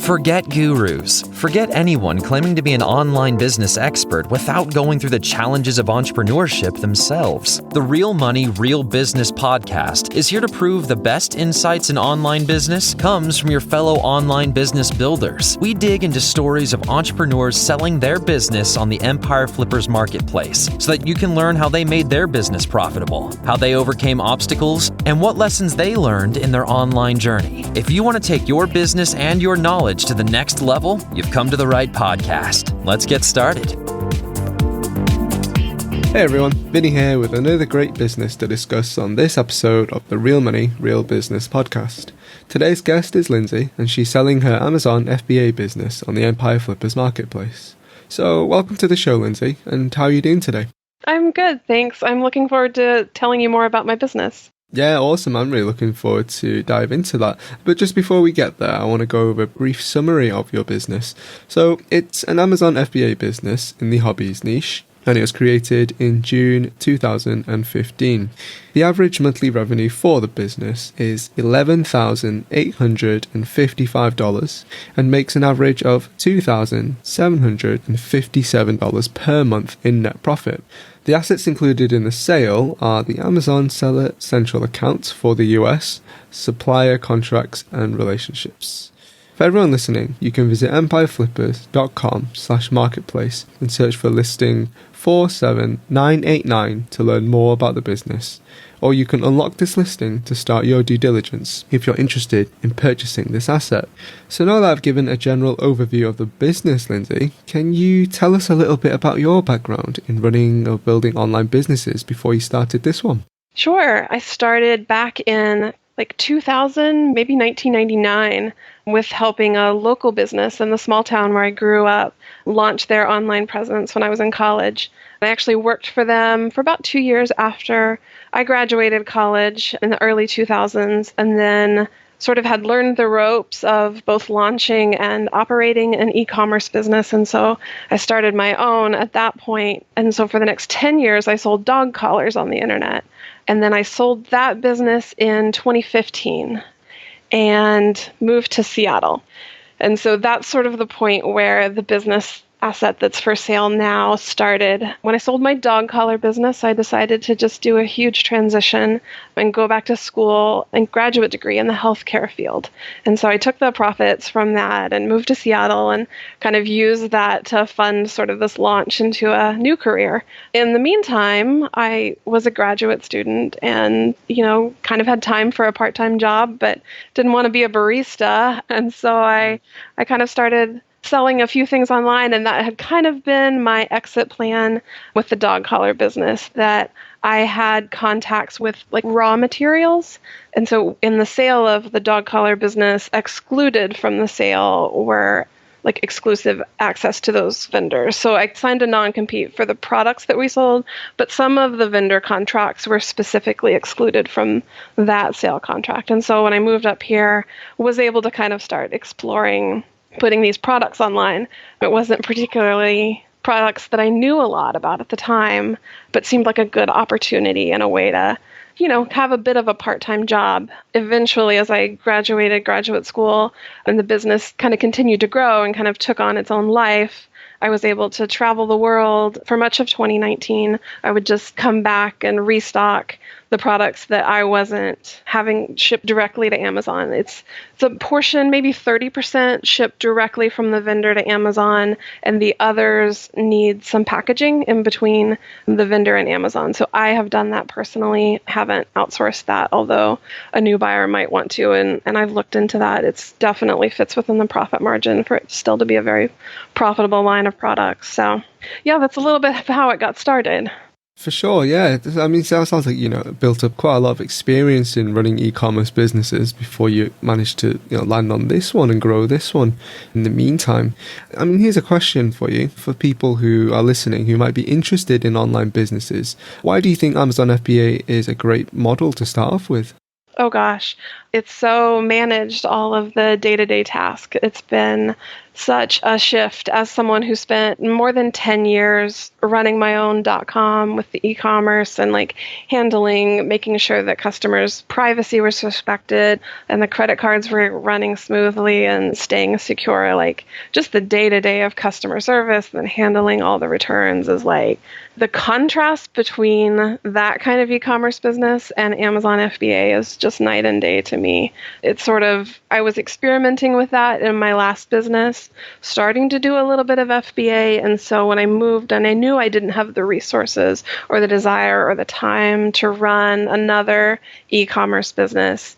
Forget gurus. Forget anyone claiming to be an online business expert without going through the challenges of entrepreneurship themselves. The Real Money, Real Business podcast is here to prove the best insights in online business comes from your fellow online business builders. We dig into stories of entrepreneurs selling their business on the Empire Flippers marketplace so that you can learn how they made their business profitable, how they overcame obstacles, and what lessons they learned in their online journey. If you want to take your business and your knowledge to the next level, you've come to the right podcast. Let's get started. Hey everyone, Vinny here with another great business to discuss on this episode of the Real Money, Real Business podcast. Today's guest is Lindsay, and she's selling her Amazon FBA business on the Empire Flippers marketplace. So welcome to the show, Lindsay, and how are you doing today? I'm good, thanks. I'm looking forward to telling you more about my business. Yeah, awesome. I'm really looking forward to dive into that. But just before we get there, I want to go over a brief summary of your business. So it's an Amazon FBA business in the hobbies niche, and it was created in June 2015. The average monthly revenue for the business is $11,855 and makes an average of $2,757 per month in net profit. The assets included in the sale are the Amazon Seller Central account for the US, supplier contracts and relationships. For everyone listening, you can visit empireflippers.com/marketplace and search for listing 47989 to learn more about the business. Or you can unlock this listing to start your due diligence if you're interested in purchasing this asset. So now that I've given a general overview of the business, Lindsay, can you tell us a little bit about your background in running or building online businesses before you started this one? Sure. I started back in 2000, maybe 1999, with helping a local business in the small town where I grew up launch their online presence when I was in college. I actually worked for them for about 2 years after I graduated college in the early 2000s, and then sort of had learned the ropes of both launching and operating an e-commerce business. And so I started my own at that point. And so for the next 10 years, I sold dog collars on the internet. And then I sold that business in 2015 and moved to Seattle. And so that's sort of the point where the business asset that's for sale now started. When I sold my dog collar business, I decided to just do a huge transition and go back to school and graduate degree in the healthcare field. And so I took the profits from that and moved to Seattle and kind of used that to fund sort of this launch into a new career. In the meantime, I was a graduate student and, kind of had time for a part-time job, but didn't want to be a barista. And so I kind of started selling a few things online, and that had kind of been my exit plan with the dog collar business, that I had contacts with raw materials. And so in the sale of the dog collar business, excluded from the sale were exclusive access to those vendors. So I signed a non-compete for the products that we sold, but some of the vendor contracts were specifically excluded from that sale contract. And so when I moved up here, was able to kind of start exploring putting these products online. It wasn't particularly products that I knew a lot about at the time, but seemed like a good opportunity and a way to, have a bit of a part-time job. Eventually, as I graduated graduate school and the business kind of continued to grow and kind of took on its own life, I was able to travel the world for much of 2019. I would just come back and restock the products that I wasn't having shipped directly to Amazon. It's a portion, maybe 30% shipped directly from the vendor to Amazon, and the others need some packaging in between the vendor and Amazon. So I have done that personally, haven't outsourced that, although a new buyer might want to, and I've looked into that. It's definitely fits within the profit margin for it still to be a very profitable line of products. So yeah, that's a little bit of how it got started. For sure, yeah. I mean, it sounds like, built up quite a lot of experience in running e-commerce businesses before you managed to, land on this one and grow this one in the meantime. I mean, here's a question for you, for people who are listening who might be interested in online businesses. Why do you think Amazon FBA is a great model to start off with? Oh gosh, it's so managed all of the day-to-day tasks. It's been such a shift as someone who spent more than 10 years running my own .com with the e-commerce and like handling, making sure that customers' privacy was respected and the credit cards were running smoothly and staying secure. Like just the day-to-day of customer service and handling all the returns is like the contrast between that kind of e-commerce business and Amazon FBA is just night and day to me. It's sort of, I was experimenting with that in my last business, starting to do a little bit of FBA. And so when I moved and I knew I didn't have the resources or the desire or the time to run another e-commerce business,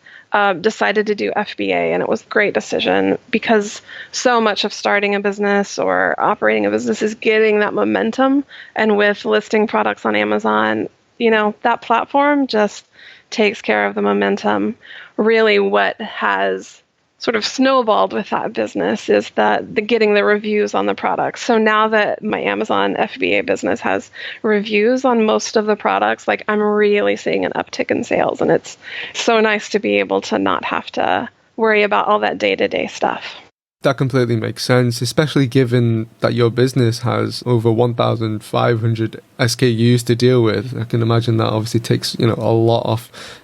decided to do FBA, and it was a great decision because so much of starting a business or operating a business is getting that momentum. And with listing products on Amazon, that platform just takes care of the momentum. Really what has sort of snowballed with that business is that the getting the reviews on the products. So now that my Amazon FBA business has reviews on most of the products, like I'm really seeing an uptick in sales, and it's so nice to be able to not have to worry about all that day-to-day stuff. That completely makes sense, especially given that your business has over 1,500 SKUs to deal with. I can imagine that obviously takes, a lot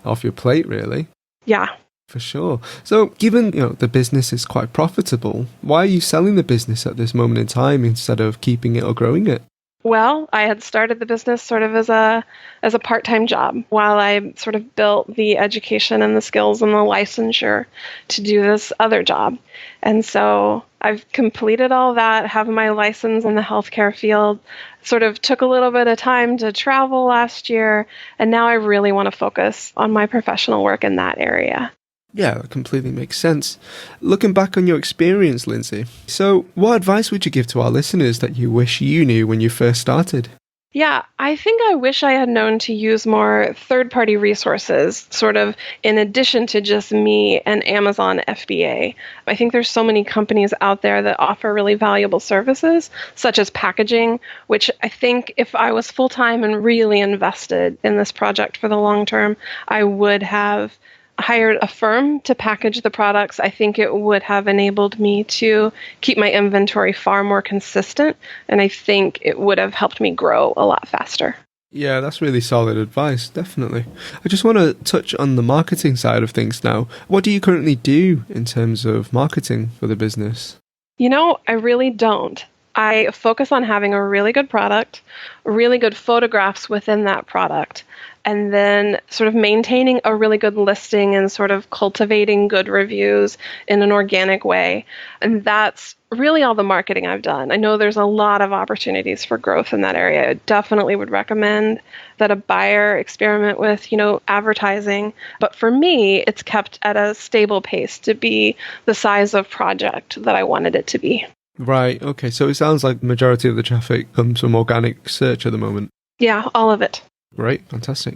off your plate, really. Yeah. For sure. So given, the business is quite profitable, why are you selling the business at this moment in time instead of keeping it or growing it? Well, I had started the business sort of as a part-time job while I sort of built the education and the skills and the licensure to do this other job. And so I've completed all that, have my license in the healthcare field, sort of took a little bit of time to travel last year, and now I really want to focus on my professional work in that area. Yeah, that completely makes sense. Looking back on your experience, Lindsay, so what advice would you give to our listeners that you wish you knew when you first started? Yeah, I think I wish I had known to use more third-party resources, sort of in addition to just me and Amazon FBA. I think there's so many companies out there that offer really valuable services, such as packaging, which I think if I was full-time and really invested in this project for the long term, I would have hired a firm to package the products. I think it would have enabled me to keep my inventory far more consistent, and I think it would have helped me grow a lot faster. Yeah, that's really solid advice, definitely. I just want to touch on the marketing side of things now. What do you currently do in terms of marketing for the business? I really don't. I focus on having a really good product, really good photographs within that product, and then sort of maintaining a really good listing and sort of cultivating good reviews in an organic way. And that's really all the marketing I've done. I know there's a lot of opportunities for growth in that area. I definitely would recommend that a buyer experiment with, advertising. But for me, it's kept at a stable pace to be the size of project that I wanted it to be. Right, okay, so it sounds like the majority of the traffic comes from organic search at the moment. Yeah, all of it. Right, fantastic.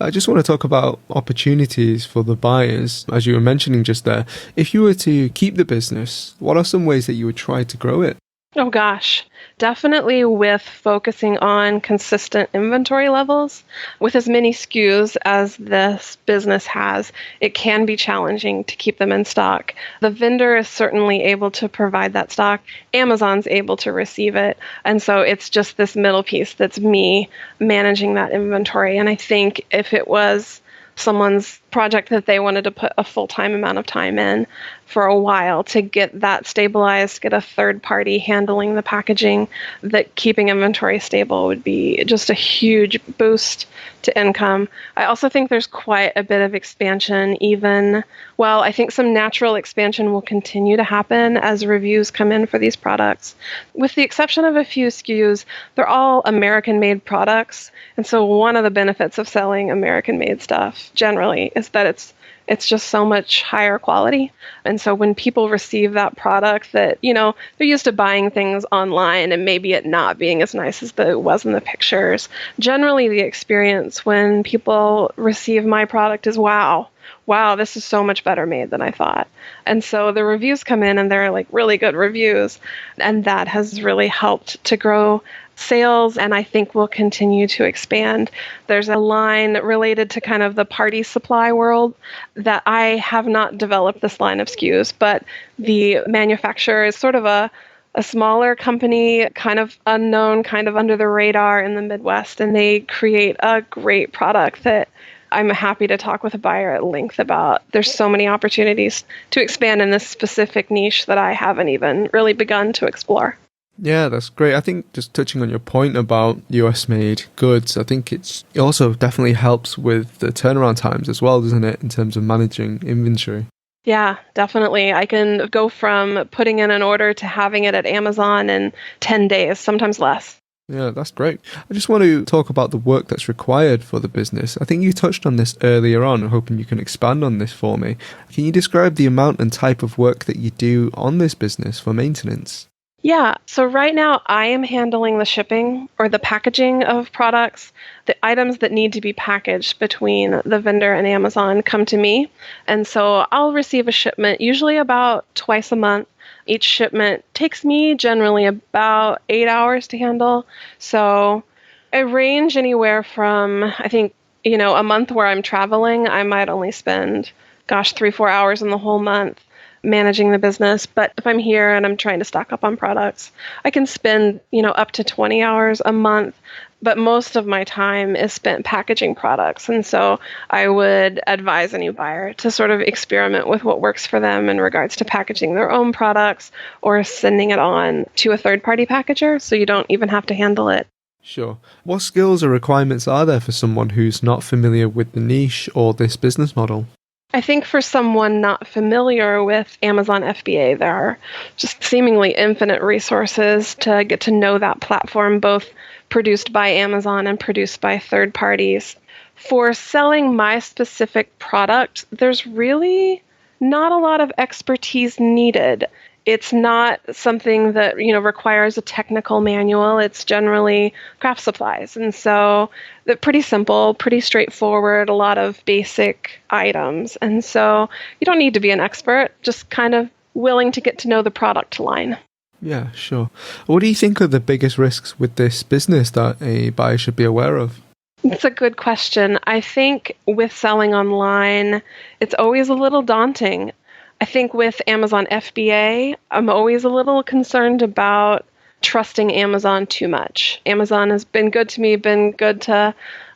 I just want to talk about opportunities for the buyers, as you were mentioning just there. If you were to keep the business, what are some ways that you would try to grow it? Oh gosh, definitely with focusing on consistent inventory levels. With as many SKUs as this business has, it can be challenging to keep them in stock. The vendor is certainly able to provide that stock. Amazon's able to receive it. And so it's just this middle piece that's me managing that inventory. And I think if it was someone's project that they wanted to put a full-time amount of time in for a while to get that stabilized, get a third party handling the packaging, that keeping inventory stable would be just a huge boost to income. I also think there's quite a bit of expansion I think some natural expansion will continue to happen as reviews come in for these products. With the exception of a few SKUs, they're all American-made products. And so one of the benefits of selling American-made stuff generally is that it's just so much higher quality. And so when people receive that product that, they're used to buying things online and maybe it not being as nice as it was in the pictures, generally the experience when people receive my product is, wow, this is so much better made than I thought. And so the reviews come in and they're like really good reviews. And that has really helped to grow sales, and I think will continue to expand. There's a line related to kind of the party supply world that I have not developed this line of SKUs, but the manufacturer is sort of a smaller company, kind of unknown, kind of under the radar in the Midwest, and they create a great product that I'm happy to talk with a buyer at length about. There's so many opportunities to expand in this specific niche that I haven't even really begun to explore. Yeah, that's great. I think just touching on your point about US-made goods, I think it also definitely helps with the turnaround times as well, doesn't it, in terms of managing inventory? Yeah, definitely. I can go from putting in an order to having it at Amazon in 10 days, sometimes less. Yeah, that's great. I just want to talk about the work that's required for the business. I think you touched on this earlier on. I'm hoping you can expand on this for me. Can you describe the amount and type of work that you do on this business for maintenance? Yeah, so right now I am handling the shipping or the packaging of products. The items that need to be packaged between the vendor and Amazon come to me. And so I'll receive a shipment usually about twice a month. Each shipment takes me generally about 8 hours to handle. So I range anywhere from, I think, a month where I'm traveling, I might only spend, 3-4 hours in the whole month managing the business. But if I'm here and I'm trying to stock up on products, I can spend, up to 20 hours a month. But most of my time is spent packaging products. And so I would advise any buyer to sort of experiment with what works for them in regards to packaging their own products or sending it on to a third-party packager so you don't even have to handle it. Sure. What skills or requirements are there for someone who's not familiar with the niche or this business model? I think for someone not familiar with Amazon FBA, there are just seemingly infinite resources to get to know that platform, both produced by Amazon and produced by third parties. For selling my specific product, there's really not a lot of expertise needed. It's not something that, requires a technical manual. It's generally craft supplies. And so they're pretty simple, pretty straightforward, a lot of basic items. And so you don't need to be an expert, just kind of willing to get to know the product line. Yeah, sure. What do you think are the biggest risks with this business that a buyer should be aware of? It's a good question. I think with selling online, it's always a little daunting. I think with Amazon FBA, I'm always a little concerned about trusting Amazon too much. Amazon has been good to me, been good to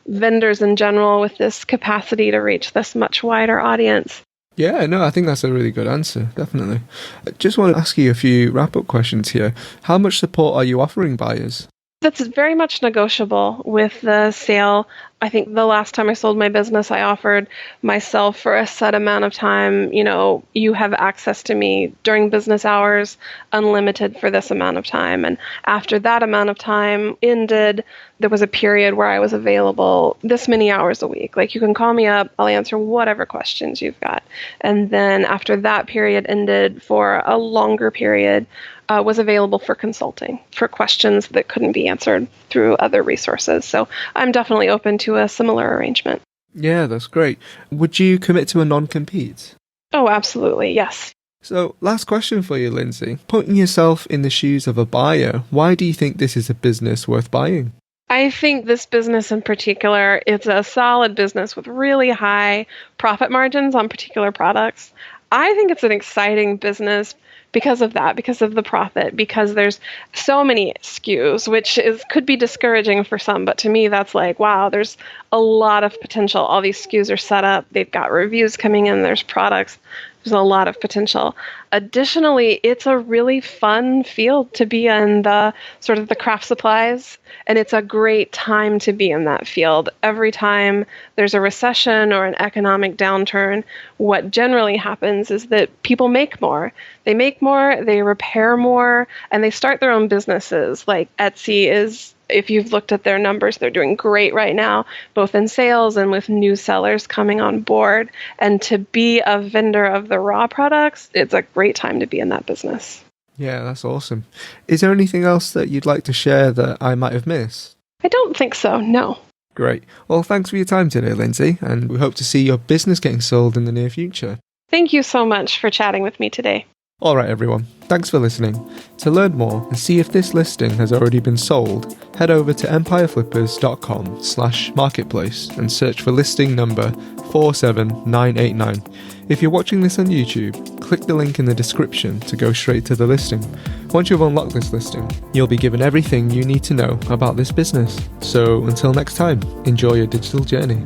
vendors in general with this capacity to reach this much wider audience. Yeah, no, I think that's a really good answer, definitely. I just want to ask you a few wrap-up questions here. How much support are you offering buyers? That's very much negotiable with the sale. I think the last time I sold my business, I offered myself for a set amount of time, you have access to me during business hours, unlimited for this amount of time. And after that amount of time ended, there was a period where I was available this many hours a week. Like, you can call me up, I'll answer whatever questions you've got. And then after that period ended, for a longer period, was available for consulting for questions that couldn't be answered through other resources. So I'm definitely open to a similar arrangement. Yeah, that's great. Would you commit to a non-compete? Oh, absolutely. Yes. So, last question for you, Lindsay. Putting yourself in the shoes of a buyer, why do you think this is a business worth buying? I think this business in particular, it's a solid business with really high profit margins on particular products. I think it's an exciting business because of that, because of the profit, because there's so many SKUs, which could be discouraging for some, but to me that's like, wow, there's a lot of potential. All these SKUs are set up, they've got reviews coming in, there's products, there's a lot of potential. Additionally, it's a really fun field to be in, the sort of the craft supplies, and it's a great time to be in that field. Every time there's a recession or an economic downturn, what generally happens is that people make more. They make more, they repair more, and they start their own businesses. Like Etsy is, if you've looked at their numbers, they're doing great right now, both in sales and with new sellers coming on board. And to be a vendor of the raw products, it's a great time to be in that business. Yeah, that's awesome. Is there anything else that you'd like to share that I might have missed? I don't think so, no. Great. Well, thanks for your time today, Lindsay, and we hope to see your business getting sold in the near future. Thank you so much for chatting with me today. Alright everyone, thanks for listening. To learn more and see if this listing has already been sold, head over to empireflippers.com/marketplace and search for listing number 47989. If you're watching this on YouTube, click the link in the description to go straight to the listing. Once you've unlocked this listing, you'll be given everything you need to know about this business. So until next time, enjoy your digital journey.